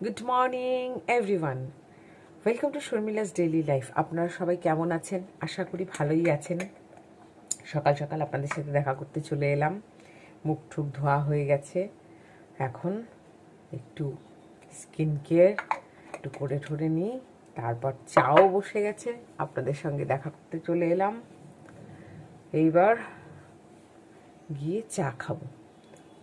Good morning everyone, welcome to Sharmila's daily life. আপনারা সবাই কেমন আছেন? আশা করি ভালোই আছেন। সকাল সকাল আপনাদের সাথে দেখা করতে চলে এলাম। মুখ ঠুক ধোয়া হয়ে গেছে, এখন একটু স্কিন কেয়ার একটু করে ঠরে নিই, তারপর চাও বসে গেছে, আপনাদের সঙ্গে দেখা করতে চলে এলাম। এইবার গিয়ে চা খাবো।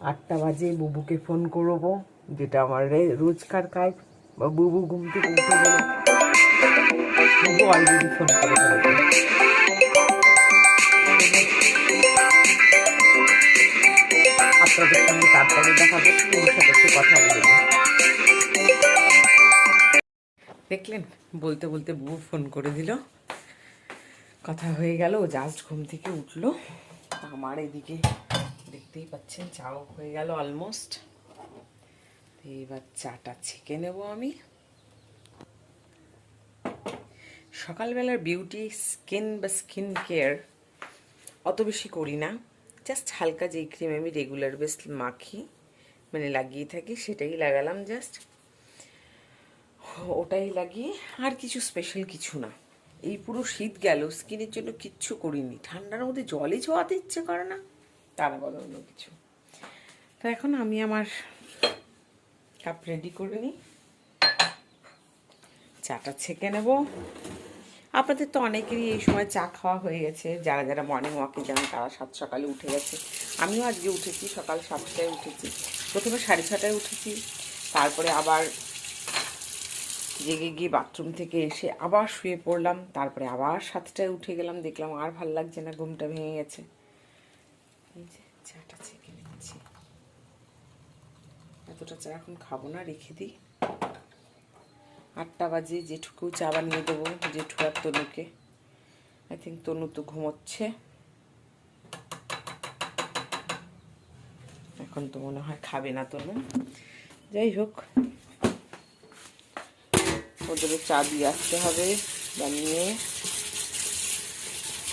8টা বাজে বুবুকে ফোন করবো, যেটা আমার রোজকার কাজ। বা বুবু ঘুম থেকে উঠে গেলে বুবু অলরেডি ফোন করে ফেলবে। আপনাদের সঙ্গে তারপরে দেখা করছি, বুবুর সাথে একটু কথা বলে নিই। দেখলেন, বলতে বলতে বুবু ফোন করে দিল, কথা হয়ে গেল। জাস্ট ঘুম থেকে উঠলো। আমার এদিকে দেখতেই পাচ্ছেন চাও হয়ে গেল অলমোস্ট। এইবার চাটা ছেঁকে নেব আমি। সকালবেলার বিউটি স্কিন কেয়ার অত বেশি করি না, জাস্ট হালকা যেই ক্রিম আমি রেগুলার বেস মাখি, মানে লাগিয়ে থাকি, সেটাই লাগালাম। জাস্ট ওটাই লাগিয়ে, আর কিছু স্পেশাল কিছু না। এই পুরো শীত গেল, স্কিনের জন্য কিচ্ছু করিনি। ঠান্ডার মধ্যে জলে ছোঁয়াতে ইচ্ছে করে না, তারা বলো অন্য কিছু। তো এখন আমি আমার কাপ রেডি করে নিই, চাটা ছেঁকে নেব। আপনাদের তো অনেকেরই এই সময় চা খাওয়া হয়ে গেছে, যারা যারা মর্নিং ওয়াকে যান তারা সাত সকালে উঠে গেছে। আমিও আজকে উঠেছি, সকাল 7টায় উঠেছি। প্রথমে 6:30টায় উঠেছি, তারপরে আবার জেগে গিয়ে বাথরুম থেকে এসে আবার শুয়ে পড়লাম, তারপরে আবার 7টায় উঠে গেলাম। দেখলাম আর ভাল লাগছে না, ঘুমটা ভেঙে গেছে। এই যে চাটা ছেঁকে নিচ্ছি। এতটা চা এখন খাবো না, রেখে দিই। 8টা বাজে জেঠুকেও চা বানিয়ে দেবো, জেঠু আর তনুকে। আই থিঙ্ক তনু তো ঘুমোচ্ছে এখন, তো মনে হয় খাবে না তনু। যাই হোক, ওদেরও চা দিয়ে আসতে হবে বানিয়ে।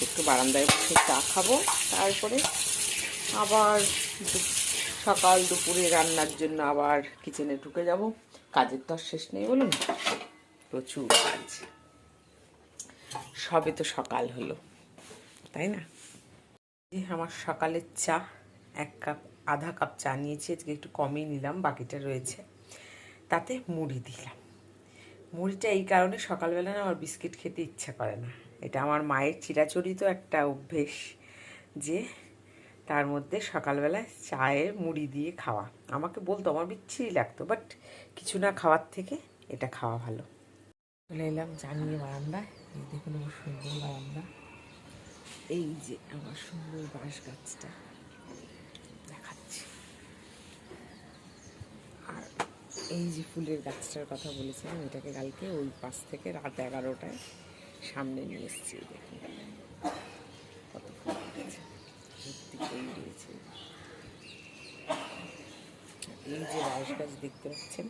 একটু বারান্দায় বসে চা খাবো, তারপরে আবার সকাল দুপুরে রান্নার জন্য আবার কিচেনে ঢুকে যাব। কাজের তো আর শেষ নেই বলুন, প্রচুর কাজ। সবে তো সকাল হলো, তাই না? আমার সকালের চা, আধা কাপ চা নিয়েছি, আজকে একটু কমই নিলাম, বাকিটা রয়েছে। তাতে মুড়ি দিলাম। মুড়িটা এই কারণে, সকালবেলা না আমার বিস্কিট খেতে ইচ্ছা করে না। এটা আমার মায়ের চিরাচরিত একটা অভ্যেস, যে তার মধ্যে সকালবেলায় চায়ে মুড়ি দিয়ে খাওয়া। আমাকে বলতো, আমার বিচ্ছিরি লাগতো, বাট কিছু না খাওয়ার থেকে এটা খাওয়া ভালো। চলে এলাম জানিয়ে বারান্দায়। এই দেখুন আমার সুন্দর বারান্দা। এই যে আমার সুন্দর বাঁশ গাছটা দেখাচ্ছি, আর এই যে ফুলের গাছটার কথা বলেছিলাম, এটাকে কালকে ওই পাশ থেকে রাত 11টায় সামনে নিয়ে এসেছি। দেখুন কত ফুল রয়েছে, ভর্তি ফুল দিয়েছে। এই যে বাঁশ গাছ দেখতে পাচ্ছেন,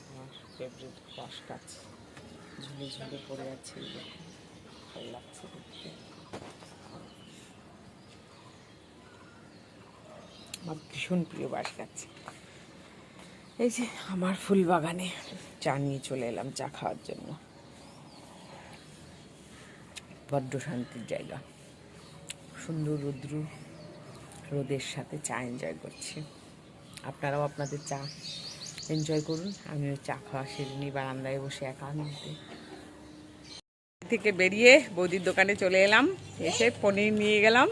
আমার ফেভারিট বাঁশ গাছ, ঝুলে ঝুলে পড়ে আছে। ভালো লাগছে দেখতে, আমার ভীষণ প্রিয় বাঁশ গাছ। এই যে আমার ফুল বাগানে চা নিয়ে চলে এলাম চা খাওয়ার জন্য। বড্ড শান্তির জায়গা, সুন্দর রোদের সাথে চা এনজয় করছি। আপনারাও আপনাদের চা এনজয় করুন। আমিও চা খাওয়া সেরে নিই বারান্দায় বসে একান্তে। থেকে বেরিয়ে বৌদির দোকানে চলে এলাম, এসে পনির নিয়ে গেলাম।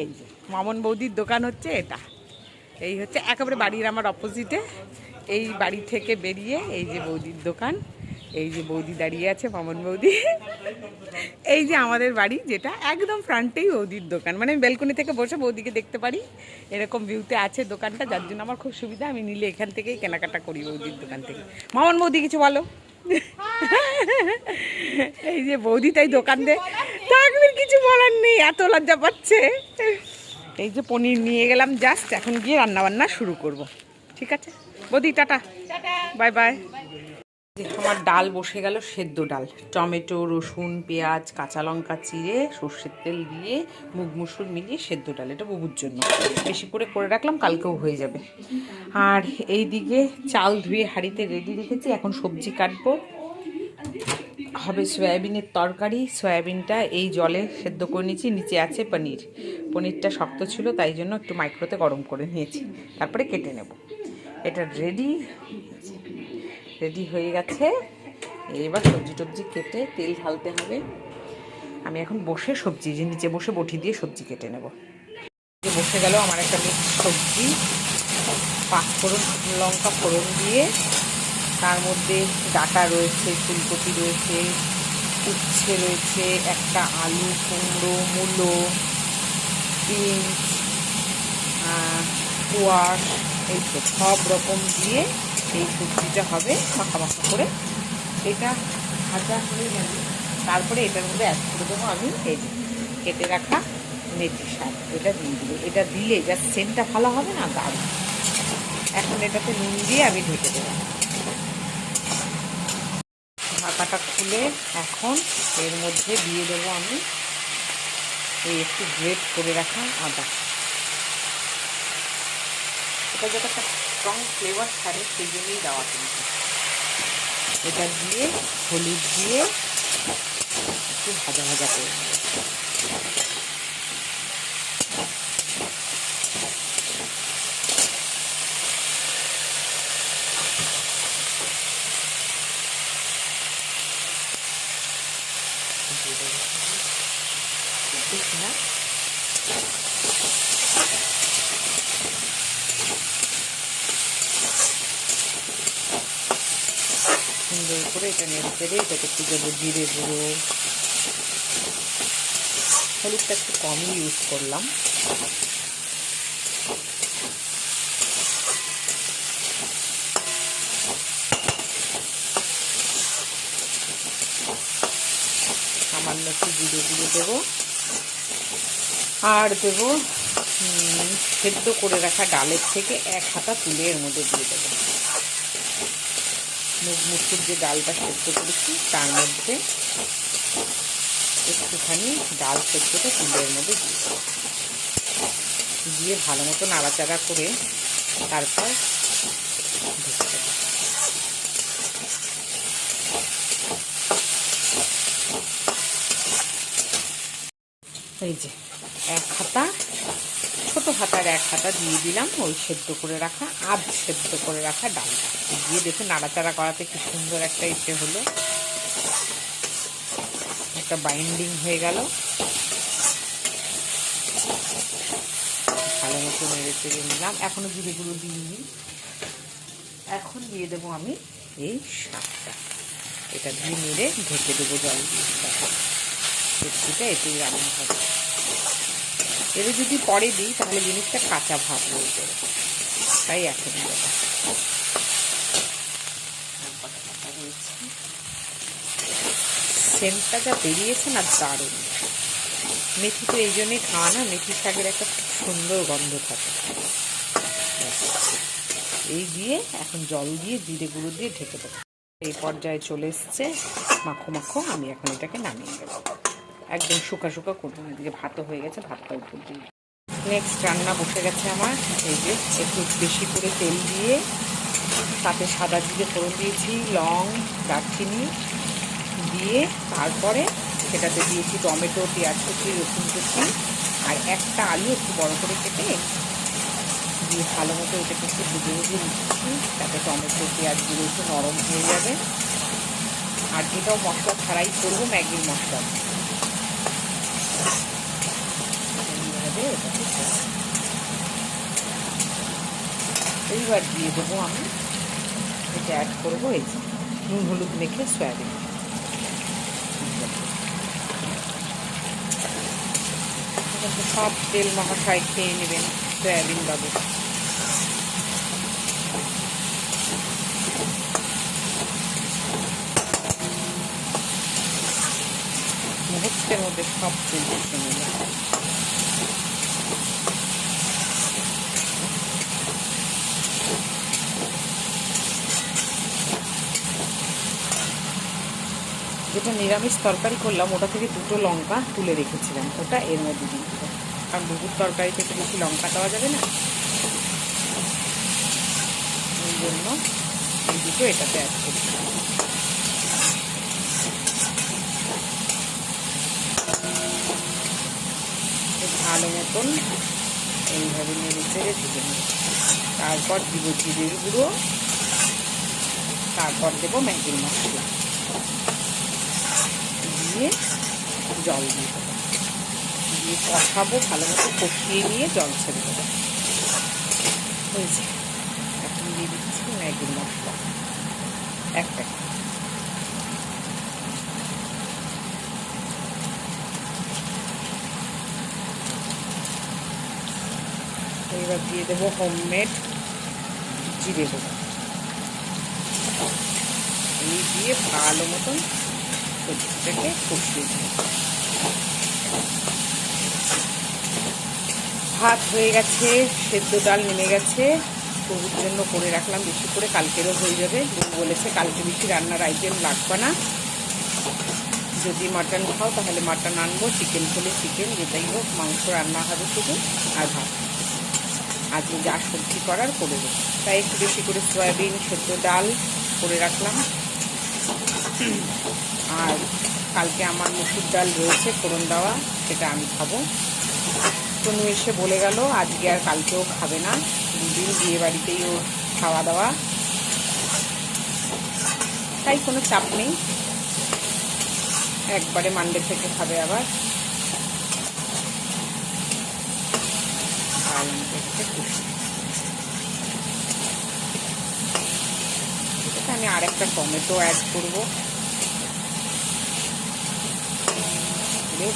এই যে মামন বৌদির দোকান হচ্ছে এটা, এই হচ্ছে একেবারে বাড়ির আমার অপোজিটে। এই বাড়ি থেকে বেরিয়ে এই যে বৌদির দোকান, এই যে বৌদি দাঁড়িয়ে আছে, মামন বৌদি। এই যে আমাদের বাড়ি, যেটা একদম ফ্রন্টেই বৌদির দোকান, মানে আমি ব্যালকনি থেকে বসে বৌদিকে দেখতে পারি, এরকম ভিউতে আছে দোকানটা, যার জন্য আমার খুব সুবিধা। আমি নিলে এখান থেকেই কেনাকাটা করি, বৌদির দোকান থেকে। মামন বৌদি কিছু বলো। এই যে বৌদি তাই দোকান দে, থাকবে, কিছু বলার নেই, এত লজ্জা পাচ্ছে। এই যে পনির নিয়ে গেলাম, জাস্ট এখন গিয়ে রান্নাবান্না শুরু করব। ঠিক আছে বৌদি, টাটা, বাই বাই। আমার ডাল বসে গেল, সেদ্ধ ডাল, টমেটো, রসুন, পেঁয়াজ, কাঁচা লঙ্কা চিড়ে, সর্ষের তেল দিয়ে মুগ মুসুর মিলিয়ে সেদ্ধ ডাল। এটা বুবুর জন্য বেশি করে রাখলাম, কালকেও হয়ে যাবে। আর এই দিকে চাল ধুয়ে হাঁড়িতে রেডি রেখেছি, এখন সবজি কাটবো। হবে সয়াবিনের তরকারি। সয়াবিনটা এই জলে সেদ্ধ করে নিয়েছি, নিচে আছে পনিরটা শক্ত ছিল, তাই জন্য একটু মাইক্রোতে গরম করে নিয়েছি, তারপরে কেটে নেব। এটা রেডি হয়ে গেছে। এবার সবজি টবজি কেটে তেল ঢালতে হবে। আমি এখন বসে নিচে বসে বটি দিয়ে সবজি কেটে নেব। বসে গেল আমার একটা মিক্স সবজি, 5 ফোড়ন, শুকনো লঙ্কা ফোড়ন দিয়ে, তার মধ্যে ডাঁটা রয়েছে, ফুলকপি রয়েছে, উচ্ছে রয়েছে, একটা আলু, কুমড়ো, মূলো, বিনস, কোয়াশ, এই তো সব রকম দিয়ে এই সবজিটা হবে মাখা মাখা করে। এটা ভাজা হয়ে যাবে, তারপরে এটার মধ্যে অ্যাড করে দেবো আমি এই কেটে রাখা মেথি শাক। এটা দিয়ে দেবো। এটা দিলে যা সেন্টটা ভালো হবে না, দারুণ। এখন এটাতে নুন দিয়ে আমি ঢেকে দেবো। ঢাকাটা খুলে এখন এর মধ্যে দিয়ে দেবো আমি এই একটু গ্রেট করে রাখা আদা। এটা যাতে একটা স্ট্রং ফ্লেভার ছাড়ে, সেই জন্যই দেওয়া কিন্তু। এটা দিয়ে হলুদ দিয়ে একটু ভাজা ভাজা করে নেব। সুন্দর করে এটা নেড়ে চেড়ে এটাকে একটু দেবো জিরে গুঁড়ো। হলুদটা একটু কমই ইউজ করলাম। সামান্য একটু জিরে গুঁড়ো দেবো, আর দেবো সেদ্ধ করে রাখা ডালের থেকে 1 হাতা তুলে এর মধ্যে দিয়ে দেবো। মুগ মুসুর যে ডালটা সেদ্ধ করেছি তার মধ্যে একটুখানি ডাল সেদ্ধটা তুলে এর মধ্যে দিয়ে ভালো মতো নাড়াচাড়া করে তারপর ঢেকে দেবো। এই যে 1 হাতা, ছোটো হাতার 1 হাতা দিয়ে দিলাম ওই সেদ্ধ করে রাখা সেদ্ধ করে রাখা ডালটা দিয়ে। দেখুন নাড়াচাড়া করাতে কি সুন্দর একটা ইসে হলো, একটা বাইন্ডিং হয়ে গেল। ভালো মতো নেড়ে চেড়ে নিলাম। এখনো জিরে গুঁড়ো দিইনি। এখন দিয়ে দেবো আমি এই শাকটা। এটা দিয়ে নেড়ে ঢেকে দেবো জল দিয়ে। সবজিটা এতেই রান্না হবে। এর যদি পরে দিই তাহলে জিনিসটা কাঁচা ভাব হয়ে যাবে, তাই এখন দেবো। সেন্টটা যা বেরিয়েছে না, দারুণ। মেথি তো এই জন্যই খাওয়া না, মেথি শাকের একটা খুব সুন্দর গন্ধ থাকে। এই দিয়ে এখন জল দিয়ে জিরে গুঁড়ো দিয়ে ঢেকে দেবো। এই পর্যায়ে চলে এসছে মাখো মাখো। আমি এখন এটাকে নামিয়ে দেবো, একদম শুকা শুকা করবো। এদিকে ভাতও হয়ে গেছে, ভাতটা উপর দিয়ে। নেক্সট রান্না বসে গেছে আমার। এই যে একটু বেশি করে তেল দিয়ে তাতে সাদা জিরে ফোড়ন দিয়েছি, লং, দারচিনি দিয়ে তারপরে সেটাতে দিয়েছি টমেটো, পেঁয়াজ কুচি, রসুন কুচি, আর একটা আলু একটু বড় করে কেটে দিয়ে ভালো মতো এটাকে একটু ভেজে ভেজে নিচ্ছি, তাতে টমেটো পেঁয়াজগুলো একটু নরম হয়ে যাবে। আর এটাও মশলা ছাড়াই করবো, ম্যাগির মশলা। এইবার দিয়ে দেবো আমি, এটা অ্যাড করবো এই নুন হলুদ মেখে সয়াবিন। সব তেল মহাশয় খেয়ে নেবেন সয়াবিন বাবু। মুহূর্তের মধ্যে সব তেল দেখে নেবেন। যেটা নিরামিষ তরকারি করলাম ওটা থেকে 2টো লঙ্কা তুলে রেখেছিলাম, ওটা এর মধ্যে দিয়ে দেবো, কারণ দুপুর তরকারিতে একটু বেশি লঙ্কা দেওয়া যাবে না, এই জন্য এই দুটো এটাতে অ্যাড করছিলাম। ভালো মতন এইভাবে নেড়ে চেড়ে ভেজে নেব। তারপর দিব জিরের গুঁড়ো, তারপর দেবো ম্যাগির মশলা, দিয়ে জল দিয়ে দেবো, দিয়ে কষাবো, ভালো মতো কষিয়ে নিয়ে জল ছেড়ে দেবো। হয়েছে। এখন দিয়ে দিচ্ছি ম্যাগির মশলা এক প্যাকেট। এবার দিয়ে দেবো হোমমেড জিরে গুঁড়ো, এই দিয়ে ভালো মতন সবজিটাকে কষিয়ে দেবো। ভাত হয়ে গেছে, সেদ্ধ ডাল নেমে গেছে, তবুর জন্য করে রাখলাম বেশি করে, কালকেরও হয়ে যাবে। বউ বলেছে কালকে বেশি রান্নার আইটেম লাগবে না, যদি মাটন খাও তাহলে মাটন আনবো, চিকেন হলে চিকেন, যেটাই হোক মাংস রান্না হবে শুধু, আর ভাত আজকে যা সবজি করার করে দেবো। তাই একটু বেশি করে সয়াবিন সেদ্ধ ডাল করে রাখলাম। আর কালকে আমার মুসুর ডাল রয়েছে ফোড়ন দেওয়া, সেটা আমি খাবো। তনু এসে বলে গেল আজকে আর কালকেও খাবে না, দুদিন বিয়ে বাড়িতেই ওর খাওয়া দাওয়া, তাই কোনো চাপ নেই, একবারে মানডে থেকে খাবে আবার। আর আমি আর একটা টমেটো অ্যাড করবো,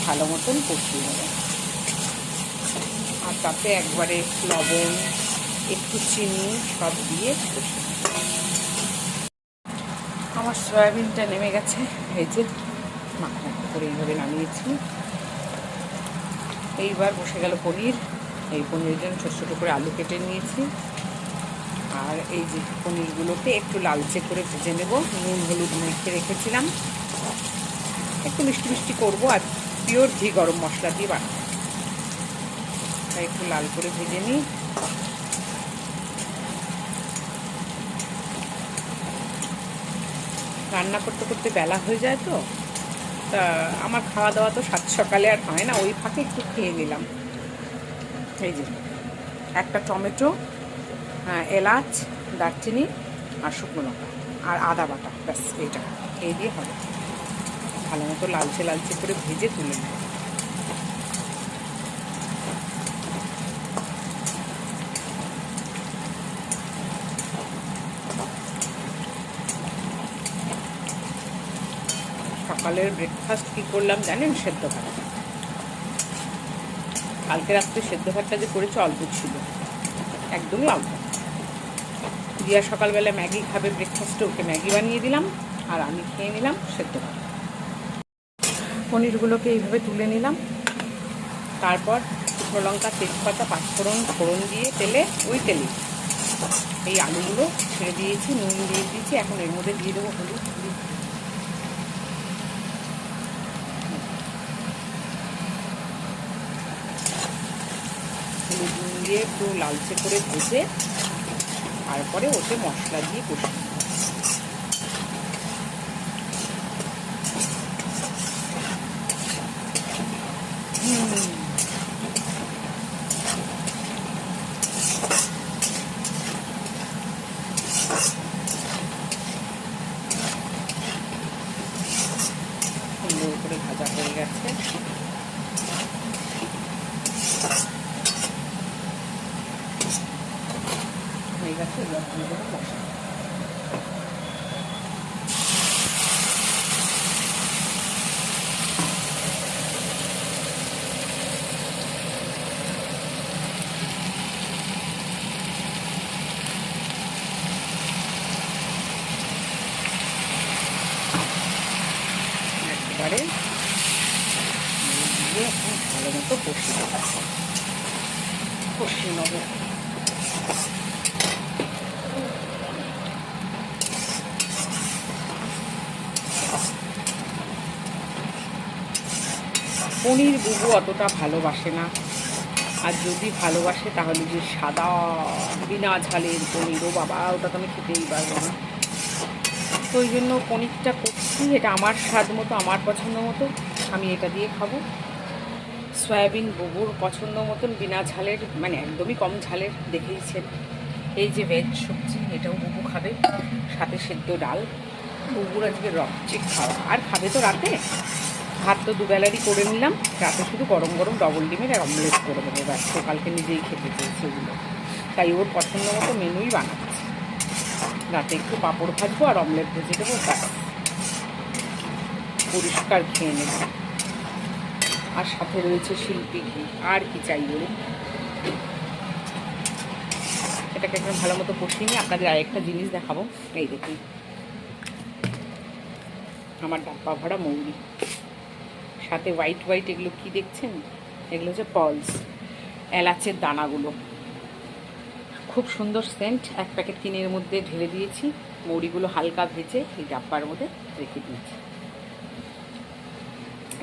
ভালো মতন কষিয়ে নেব। আর তাতে একবারে লবণ একটু চিনি সব দিয়ে কষিয়ে নেব। আমার সয়াবিনটা নেমে গেছে, এই যে মাখা করে এইভাবে নামিয়েছি। এইবার বসে গেল পনির। এই পনিরের জন্য ছোটো ছোটো করে আলু কেটে নিয়েছি, আর এই যে পনিরগুলোকে একটু লালচে করে ভেজে নেব। নুন হলুদ মেখে রেখেছিলাম, একটু মিষ্টি মিষ্টি করবো, আর পিওর ঘি গরম মশলা দিয়ে বানাবো, তাই একটু লাল করে ভেজে নিই। রান্না করতে করতে বেলা হয়ে যায় তো, তা আমার খাওয়া দাওয়া তো সাত সকালে আর হয় না, ওই ফাঁকে একটু খেয়ে নিলাম। এই যে একটা টমেটো, এলাচ, দারচিনি আর শুকনো লঙ্কা আর আদা বাটা, ব্যাস এইটা এই দিয়ে হবে। ভালো মতো লালচে লালচে করে ভেজে তুলে নেব। সকালের ব্রেকফাস্ট কী করলাম জানেন? সেদ্ধ ভাত। কালকে রাত্রে সেদ্ধ ভাতটা যে করেছে অল্প ছিল, একদমই অল্প। দিয়া সকালবেলা ম্যাগি খাবে ব্রেকফাস্টে, ওকে ম্যাগি বানিয়ে দিলাম, আর আমি খেয়ে নিলাম সেদ্ধ ভাত। পনিরগুলোকে এইভাবে তুলে নিলাম, তারপর শুকনো লঙ্কা, তেজপাতা, পাঁচফোড়ন ফোড়ন দিয়ে তেলে, ওই তেলে এই আলুগুলো ছেড়ে দিয়েছি, নুন দিয়ে দিয়েছি। এখন এর মধ্যে দিয়ে দেবো হলুদ, হলুদ নুন দিয়ে একটু লালচে করে ভেজে তারপরে ওতে মশলা দিয়ে কষিয়ে সুন্দর করে ভাজা হয়ে গেছে। হয়ে গেছে, এবার দিয়ে দেবো মশলা। একবারে দিয়ে এখন ভালো মতো কষিয়ে নেবো। পনির বুবু অতটা ভালোবাসে না, আর যদি ভালোবাসে তাহলে যে সাদা বিনা ঝালের পনির, ও বাবা, ওটা তো আমি খেতেই পারবো না। তো ওই জন্য পনিরটা করছি, এটা আমার স্বাদ মতো, আমার পছন্দ মতো, আমি এটা দিয়ে খাবো। সয়াবিন বুবুর পছন্দ মতন বিনা ঝালের, মানে একদমই কম ঝালের, দেখেইছেন। এই যে ভেজ সবজি, এটাও বুবু খাবে, সাথে সেদ্ধ ডাল। বুবুর আজকে রকচিক খাওয়া, আর খাবে তো রাতে। ভাত তো দুবেলারই করে নিলাম, রাতে শুধু গরম গরম ডবল ডিমের আর অমলেট করে দেবো, ব্যাস। তো কালকে নিজেই খেতে চেয়েছে এগুলো, তাই ওর পছন্দ মতো মেনুই বানাচ্ছি। রাতে একটু পাঁপড় ভাজবো আর অমলেট ভেজে দেবো, ব্যাস, পরিষ্কার খেয়ে নেব। আর সাথে রয়েছে শিল্পী ঘি, আর কি চাই বলুন। এটাকে একদম ভালো মতো কষিয়ে নিয়ে আপনাদের আরেকটা জিনিস দেখাবো। এই দেখুন আমার ডাব্বা ভরা মৌরি, সাথে হোয়াইট হোয়াইট, এগুলো কি দেখছেন? এগুলো হচ্ছে পলস, এলাচের দানাগুলো। খুব সুন্দর সেন্ট। এক প্যাকেট কিনে এর মধ্যে ঢেলে দিয়েছি। মৌরিগুলো হালকা ভেজে এই ডাব্বার মধ্যে রেখে দিয়েছি।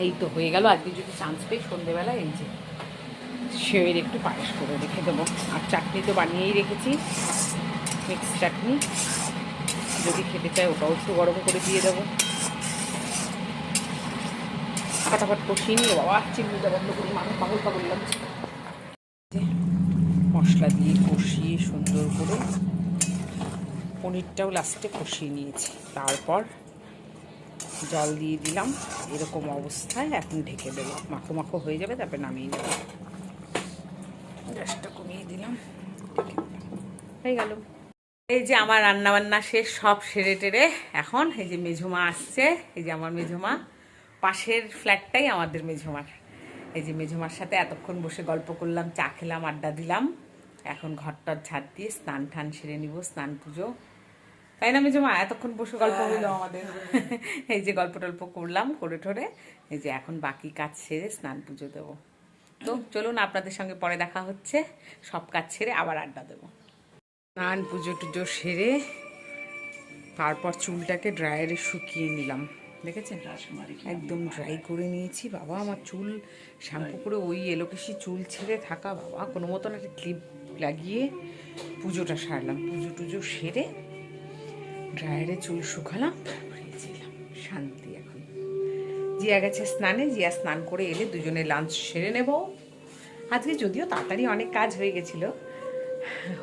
এই তো হয়ে গেল। আজকে যদি চান্স পেয়ে সন্ধেবেলা এই যে সেওয়ের একটু পায়েস করে রেখে দেবো। আর চাটনি তো বানিয়েই রেখেছি, মিক্স চাটনি, যদি খেতে চাই ওটাও একটু গরম করে দিয়ে দেবো। ফটাফট কষিয়ে নিয়ে, বাবা চিমনিটা বন্ধ করে মানুষ পাগল পাগল লাগছে। মশলা দিয়ে কষিয়ে সুন্দর করে পনিরটাও লাস্টে কষিয়ে নিয়েছি, তারপর জল দিয়ে দিলাম। এরকম অবস্থায় এখন ঢেকে দেবো, মাখো মাখো হয়ে যাবে, তারপরে নামিয়ে নেব। গ্যাসটা কমিয়ে দিলাম, হয়ে গেল। এই যে আমার রান্নাবান্না শেষ, সব সেরে টেরে এখন এই যে মেঝোমা আসছে। এই যে আমার মেঝোমা, পাশের ফ্ল্যাটটাই আমাদের মেঝোমার। এই যে মেঝোমার সাথে এতক্ষণ বসে গল্প করলাম, চা খেলাম, আড্ডা দিলাম। এখন ঘরটার ঝাড় দিয়ে স্নান টান সেরে নিব, স্নান পুজো, তাই না মেঝোমা? এতক্ষণ বসে গল্প হইলো আমাদের। এই যে গল্প টল্প করলাম, করে ঠোরে এই যে এখন বাকি কাজ সেরে স্নান পুজো দেবো। তো চলুন, আপনাদের সঙ্গে পরে দেখা হচ্ছে। সব কাজ ছেড়ে আবার আড্ডা দেবো। স্নান পুজো টুজো সেরে তারপর চুলটাকে ড্রায়ারে শুকিয়ে নিলাম, দেখেছেন? একদম ড্রাই করে নিয়েছি। বাবা আমার চুল শ্যাম্পু করে ওই এলোকেশি চুল ছেড়ে থাকা, বাবা কোনো মতন একটা ক্লিপ লাগিয়ে পুজোটা সারলাম। পুজো টুজো সেরে ড্রায়ারে চুল শুকালাম, তারপরে শান্তি। এখন জিয়া গেছে স্নানে, জিয়া স্নান করে এলে দুজনে লাঞ্চ সেরে নেব। আজকে যদিও তাড়াতাড়ি অনেক কাজ হয়ে গেছিলো,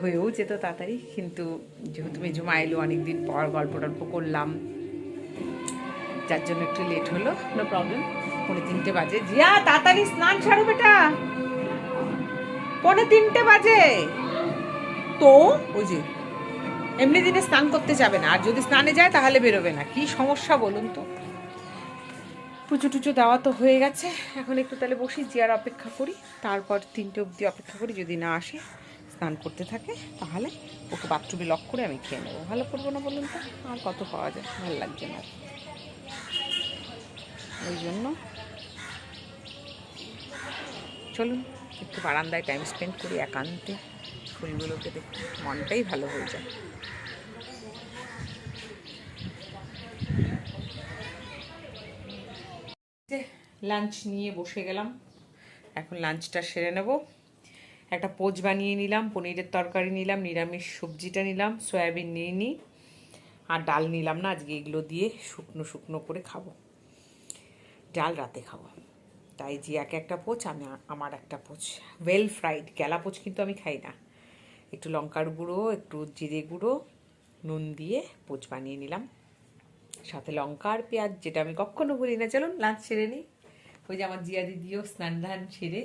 হয়েও যেত তাড়াতাড়ি, কিন্তু যেহেতু মেজমা এলো অনেকদিন পর, গল্প টল্প করলাম, যার জন্য একটু লেট হলো। No problem. 3:45 বাজে। জিয়া তাড়াতাড়ি স্নান সারো বেটা, 3:45 বাজে। তো ওই যে এমনি দিনে স্নান করতে যাবে না, আর যদি স্নানে যায় তাহলে বেরোবে না। কি সমস্যা বলুন তো? পুজো টুজো দেওয়া তো হয়ে গেছে, এখন একটু তাহলে বসি, জিয়ার অপেক্ষা করি, তারপর 3টে অবধি অপেক্ষা করি। যদি না আসে, স্নান করতে থাকে, তাহলে ওকে বাথরুমে লক করে আমি খেয়ে নেবো। ভালো করবো না বলুন তো? আর কত পাওয়া যায়, ভালো লাগছে না। ওই জন্য চলুন একটু বারান্দায় টাইম স্পেন্ড করি, একান্তে ফুলগুলোকে দেখতে মনটাই ভালো হয়ে যায়। লাঞ্চ নিয়ে বসে গেলাম, এখন লাঞ্চটা সেরে নেব। একটা পোচ বানিয়ে নিলাম, পনিরের তরকারি নিলাম, নিরামিষ সবজিটা নিলাম, সয়াবিন নিয়ে নিই, আর ডাল নিলাম না আজকে। এগুলো দিয়ে শুকনো শুকনো করে খাবো, ডাল রাতে খাবো। তাই জিয়াকে একটা পোচ, আমি আমার একটা পোচ, ওয়েল ফ্রাইড গ্যালা পোচ কিন্তু আমি খাই না। একটু লঙ্কার গুঁড়ো, একটু জিরে গুঁড়ো, নুন দিয়ে পোচ বানিয়ে নিলাম, সাথে লঙ্কা আর পেঁয়াজ, যেটা আমি কখনো বলি না। চলুন লাঞ্চ সেরে নিই। ওই যে আমার জিয়া দিদিও স্নান ধান সেরে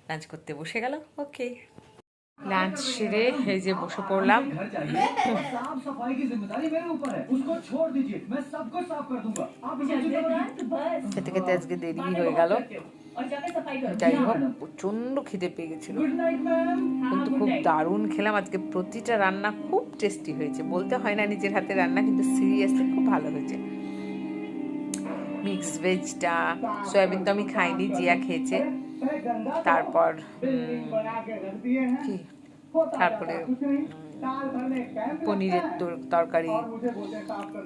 লাঞ্চ করতে বসে গেল। ওকে, লাঞ্চ সেরে এই যে বসে পড়লাম। খেতে খেতে আজকে দেরি হয়ে গেল, যাই হোক প্রচণ্ড খিদে পেয়ে গেছিলো, কিন্তু খুব দারুণ খেলাম আজকে। প্রতিটা রান্না খুব টেস্টি হয়েছে, বলতে হয় না নিজের হাতে রান্না, কিন্তু সিরিয়াসলি খুব ভালো হয়েছে। মিক্স ভেজটা, সয়াবিন তো আমি খাইনি, জিয়া খেয়েছে। তারপর কি, তারপরে পনিরের তরকারি,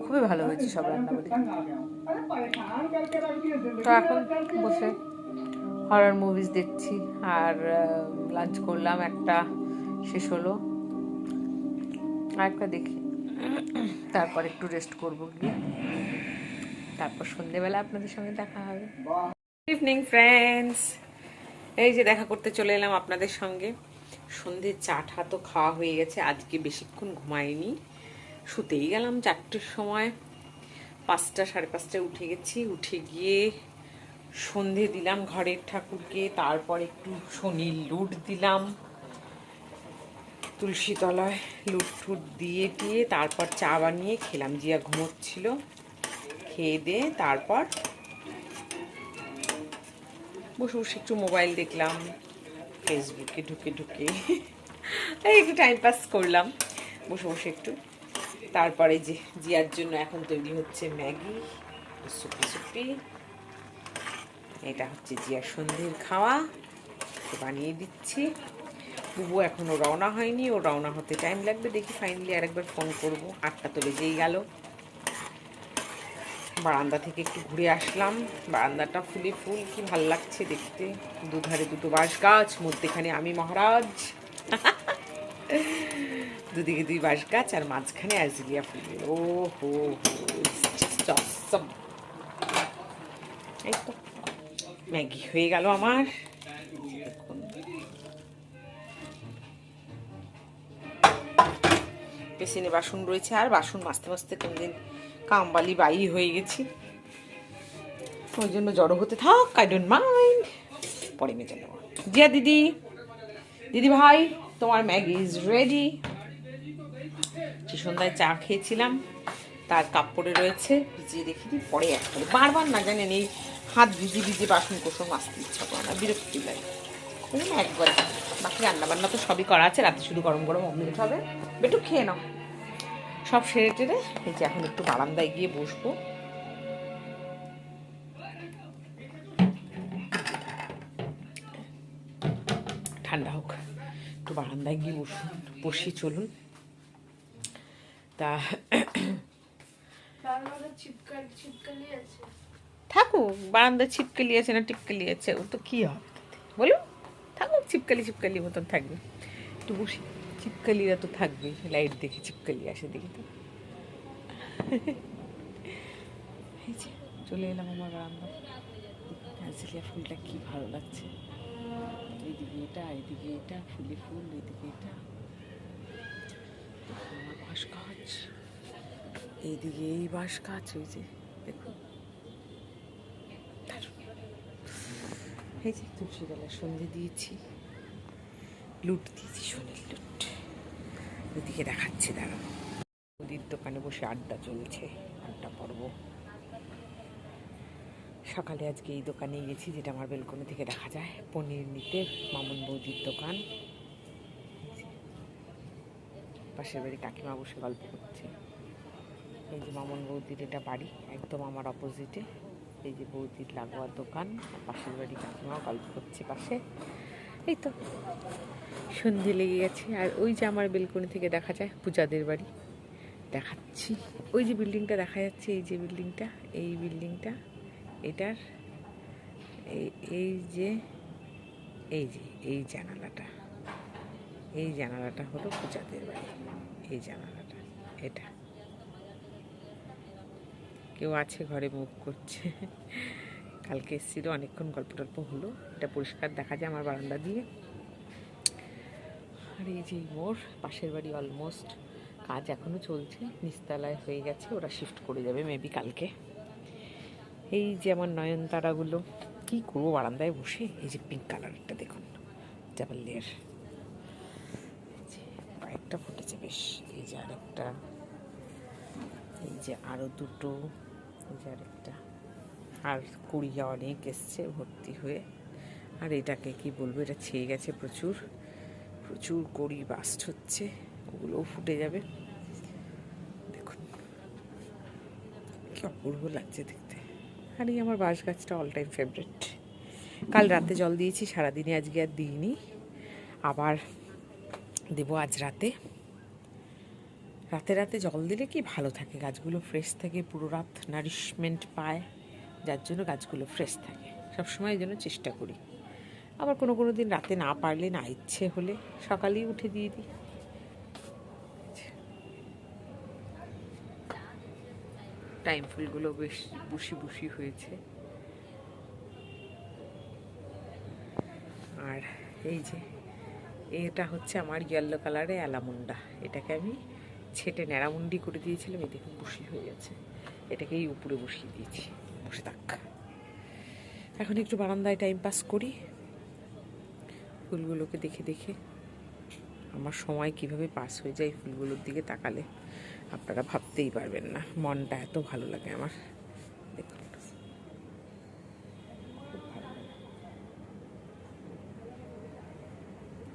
খুবই ভালো হয়েছে সব রান্নাবাড়ি। তো এখন বসে হরর মুভিজ দেখছি। আর লাঞ্চ করলাম, একটা শেষ হলো, আরেকটা দেখি, তারপর একটু রেস্ট করবো গিয়ে, তারপর সন্ধেবেলা আপনাদের সঙ্গে দেখা হবে। ইভিনিং ফ্রেন্ডস, এই যে দেখা করতে চলে এলাম আপনাদের সঙ্গে। সন্ধ্যে চাটা তো খাওয়া হয়ে গেছে, আজকে বেশিক্ষণ ঘুমাইনি, শুতেই গেলাম 4টের সময়, 5টা 5:30টায় উঠে গেছি। উঠে গিয়ে সন্ধে দিলাম ঘরের ঠাকুরকে, তারপর একটু শনির লুট দিলাম তুলসী তলায়, লুট টুট দিয়ে তারপর চা বানিয়ে খেলাম। জিয়া ঘুমোচ্ছিল, খেয়ে দিয়ে তারপর বসে বসে একটু মোবাইল দেখলাম, ফেসবুকে ঢুকে একটু টাইম পাস করলাম বসে বসে একটু। তারপরে যে জিয়ার জন্য এখন তৈরি হচ্ছে ম্যাগি সুপি। এটা হচ্ছে জিয়ার সন্ধ্যের খাওয়া, বানিয়ে দিচ্ছি। বুবু এখনও রওনা হয়নি, ও রওনা হতে টাইম লাগবে। দেখি ফাইনালি আরেকবার ফোন করব। 8টা তো বেজেই গেল। বারান্দা থেকে একটু ঘুরে আসলাম, বারান্দাটা ফুলে ফুল, কি ভাল লাগছে দেখতে। দুধারে দুটো বাঁশ গাছ, মধ্যেখানে আমি মহারাজ, দুদিকে 2 বাঁশ গাছ, আর মাঝখানে অ্যাজিলিয়া ফুল। ও হো হো, এই তো ম্যাগি হয়ে গেল আমার। বেসিনে বাসন রয়েছে, আর বাসন মাজতে মাজতে কোনদিন কামবালি বাই হয়ে গেছি, ওই জন্য জড়ো হতে থাক, আই ডোন্ট মাইন্ড, পরে মেজে নেব। জিয়া দিদি, দিদি ভাই, তোমার ম্যাগি ইজ রেডি। সন্ধ্যায় চা খেয়েছিলাম, তার কাপ পড়ে রয়েছে, ভিজিয়ে রেখে দিই, পরে একবারে বারবার না জানেন এই হাত ভিজে বাসন কোসন মাজতে ইচ্ছা করে না, বিরক্তি লাগে। একবার বাকি রান্নাবান্না তো সবই করা আছে, রাতে শুধু গরম গরম অমলেট হবে, বেটু খেয়ে নাও। সব সেরে টেরে এই যে এখন একটু বারান্দায় গিয়ে বসবো। ঠান্ডা হোক, একটু বারান্দায় গিয়ে বসি চলুন। তা থাকুক, বারান্দায় ছিপকালি আছে না টিপকালি আছে, ও তো কী হবে বলুন, থাকুক, ছিপকালি মতন থাকবে। একটু বসি, ছিপকালিরা তো থাকবে, লাইট দেখে ছিপকালি আসে দেখি তো। এই যে চলে এলাম আমার বারান্দা, অ্যাজিলিয়া ফুলটা কি ভালো লাগছে, এইদিকে এটা ফুলে ফুল, এইদিকে এটা আমার বাঁশ গাছ, এইদিকে এই বাঁশ গাছ, ওই যে দেখুন, এই যে তুলসীতলায় সন্ধে দিয়েছি, লুট দিয়েছি, শনির লুট, ওইদিকে দেখাচ্ছি, দাঁড়াও। মুদির দোকানে বসে আড্ডা চলছে, আড্ডা পর্ব। সকালে আজকে এই দোকানে গেছি, যেটা আমার বেলকনি থেকে দেখা যায়, পনির নিতে, মামুন বৌদির দোকান। পাশের বাড়ি কাকিমা বসে গল্প করছে। এই যে মামুন বৌদির এটা বাড়ি, একদম আমার অপোজিটে। এই যে বৌদির লাগোয়া দোকান, আর পাশের বাড়ি কাকিমা গল্প করছে পাশে। এই তো সন্ধে লেগে গেছে। আর ওই যে আমার বেলকনি থেকে দেখা যায় পূজাদের বাড়ি, দেখাচ্ছি। ওই যে বিল্ডিংটা দেখা যাচ্ছে, এই যে বিল্ডিংটা, এই বিল্ডিংটা, এটার এই যে এই জানালাটা হলো পূজাদের বাড়ি। এই জানালাটা, এটা কেউ আছে ঘরে, মুভ করছে। কালকে এসেছিল, অনেকক্ষণ গল্প টল্প হলো। এটা পরিষ্কার দেখা যায় আমার বারান্দা দিয়ে। আর এই যে মোড়, পাশের বাড়ি অলমোস্ট কাজ এখনও চলছে, নিচতলায় হয়ে গেছে, ওরা শিফট করে যাবে মেবি কালকে। এই যে আমার নয়নতারাগুলো, কী করবো বারান্দায় বসে। এই যে পিঙ্ক কালারটা দেখুন, জাবালিয়ার, কয়েকটা ফুটেছে বেশ। এই যে আরেকটা, এই যে আরও দুটো, এই যে আরেকটা, আর কুড়িয়া অনেক এসছে ভর্তি হয়ে। আর এটাকে কি বলবো, এটা ছেয়ে গেছে, প্রচুর প্রচুর কড়ি বাস্ট হচ্ছে, ওগুলোও ফুটে যাবে। দেখুন কি অপূর্ব লাগছে দেখতে। আর এই আমার বাঁশ গাছটা অল টাইম ফেভারিট। কাল রাতে জল দিয়েছি, সারাদিনে আজকে আর দিইনি, আবার দেবো আজ রাতে। রাতে জল দিলে কি ভালো থাকে, গাছগুলো ফ্রেশ থাকে, পুরো রাত নারিশমেন্ট পায়, যার জন্য গাছগুলো ফ্রেশ থাকে। সবসময় এই জন্য চেষ্টা করি। আবার কোনো দিন রাতে না পারলে, না ইচ্ছে হলে সকালেই উঠে দিয়ে দিই। টাইম ফুলগুলো বেশ বুশি হয়েছে। আর এই যে এটা হচ্ছে আমার ইয়েলো কালারে অ্যালামুন্ডা, এটাকে আমি ছেটে ন্যাড়ামুন্ডি করে দিয়েছিলাম, এই দেখুন বুশি হয়ে গেছে। এটাকে এই উপরে বসিয়ে দিয়েছি, বসে থাক। এখন একটু বারান্দায় টাইম পাস করি, ফুলগুলোকে দেখে দেখে। আমার সময় কিভাবে পাস হয়ে যায় ফুলগুলোর দিকে তাকালে আপনারা ভাবতেই পারবেন না। মনটা এত ভালো লাগে আমার, দেখুন খুব ভালো লাগে।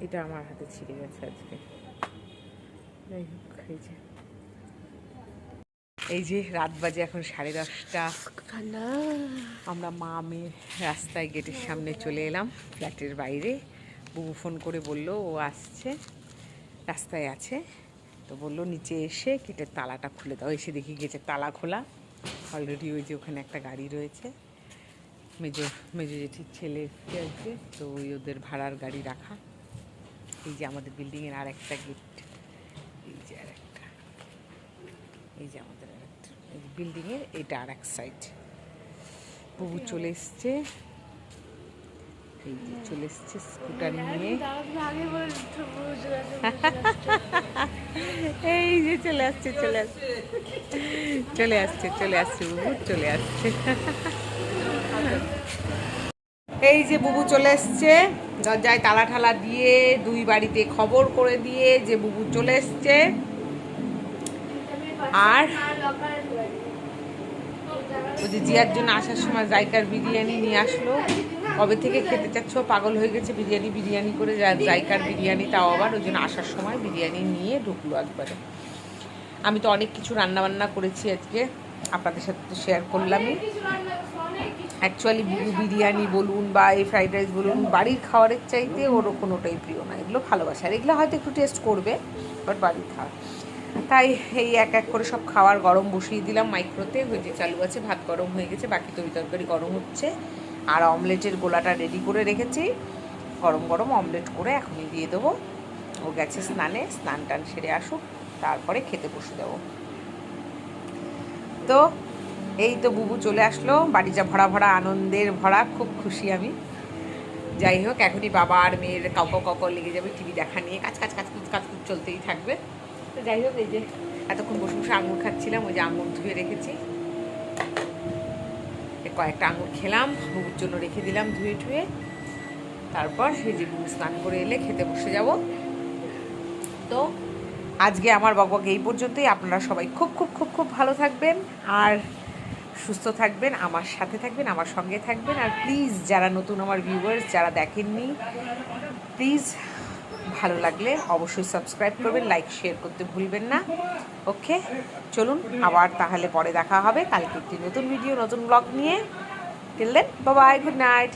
এটা আমার হাতে ছিঁড়ে গেছে আজকে, যাই হোক। এই যে রাত বাজে এখন 10:30। আমরা মা মেয়ে রাস্তায় গেটের সামনে চলে এলাম, ফ্ল্যাটের বাইরে। বুবু ফোন করে বলল ও আসছে, রাস্তায় আছে, তো বললো নিচে এসে গেটের তালাটা খুলে দাও। এসে দেখি গেটের তালা খোলা, অলরেডি ওই যে ওখানে একটা গাড়ি রয়েছে, মেজো জেঠির ছেলে আছে, তো ওই ওদের ভাড়ার গাড়ি রাখা। এই যে আমাদের বিল্ডিংয়ের আর একটা গেট, এই যে আর একটা, এই যে আমাদের বিল্ডিংয়ের এটা আর এক সাইড। বুবু চলে এসছে, এই যে চলে এসছে স্কুটার নিয়ে, এই যে চলে আসছে বুবু চলে আসছে। এই যে বুবু চলে এসছে, দরজায় তালা ঠালা দিয়ে, দুই বাড়িতে খবর করে দিয়ে যে বুবু চলে এসছে। আর ওই যে জিয়ার জন্য আসার সময় জায়কার বিরিয়ানি নিয়ে আসলো, কবে থেকে খেতে চাচ্ছ, পাগল হয়ে গেছে বিরিয়ানি করে, জায়কার বিরিয়ানি, তাও আবার ওই জন্য আসার সময় বিরিয়ানি নিয়ে ঢুকলো একবারে। আমি তো অনেক কিছু রান্নাবান্না করেছি আজকে, আপনাদের সাথে তো শেয়ার করলামই। অ্যাকচুয়ালি বুবু বিরিয়ানি বলুন বা এই ফ্রাইড রাইস বলুন, বাড়ির খাবারের চাইতে ওরও কোনোটাই প্রিয় না। এগুলো ভালোবাসে, আর এগুলো হয়তো একটু টেস্ট করবে, বাট বাড়ির খাওয়া। তাই এই এক করে সব খাবার গরম বসিয়ে দিলাম মাইক্রোতে, ওই যে চালু আছে, ভাত গরম হয়ে গেছে, বাকি তরকারি গরম হচ্ছে। আর অমলেটের গোলাটা রেডি করে রেখেছি, গরম অমলেট করে এখনই দিয়ে দেবো। ও গেছে স্নানে, স্নান টান সেরে আসুক, তারপরে খেতে বসে দেবো। তো এই তো বুবু চলে আসলো, বাড়িটা ভরা আনন্দের ভরা, খুব খুশি আমি। যাই হোক, এখনই বাবা আর মেয়ের কাউকে লেগে যাবে টিভি দেখা নিয়ে, কাজ চলতেই থাকবে। তো যাই হোক, এই যে এতক্ষণ বসে আঙুর খাচ্ছিলাম, ওই যে আঙুর ধুয়ে রেখেছি, কয়েকটা আঙুর খেলাম, বুবুর জন্য রেখে দিলাম ধুয়ে। তারপর সেই যে বুবু স্নান করে এলে খেতে বসে যাব। তো আজকে আমার বকবক এই পর্যন্তই। আপনারা সবাই খুব ভালো থাকবেন আর সুস্থ থাকবেন, আমার সাথে থাকবেন, আমার সঙ্গে থাকবেন। আর প্লিজ যারা নতুন আমার ভিউয়ার্স, যারা দেখেননি, প্লিজ ভালো লাগলে অবশ্যই সাবস্ক্রাইব করবেন, লাইক শেয়ার করতে ভুলবেন না। ওকে, চলুন আবার তাহলে পরে দেখা হবে কালকে একটি নতুন ভিডিও, নতুন ব্লগ নিয়ে। Till then, bye bye, good night.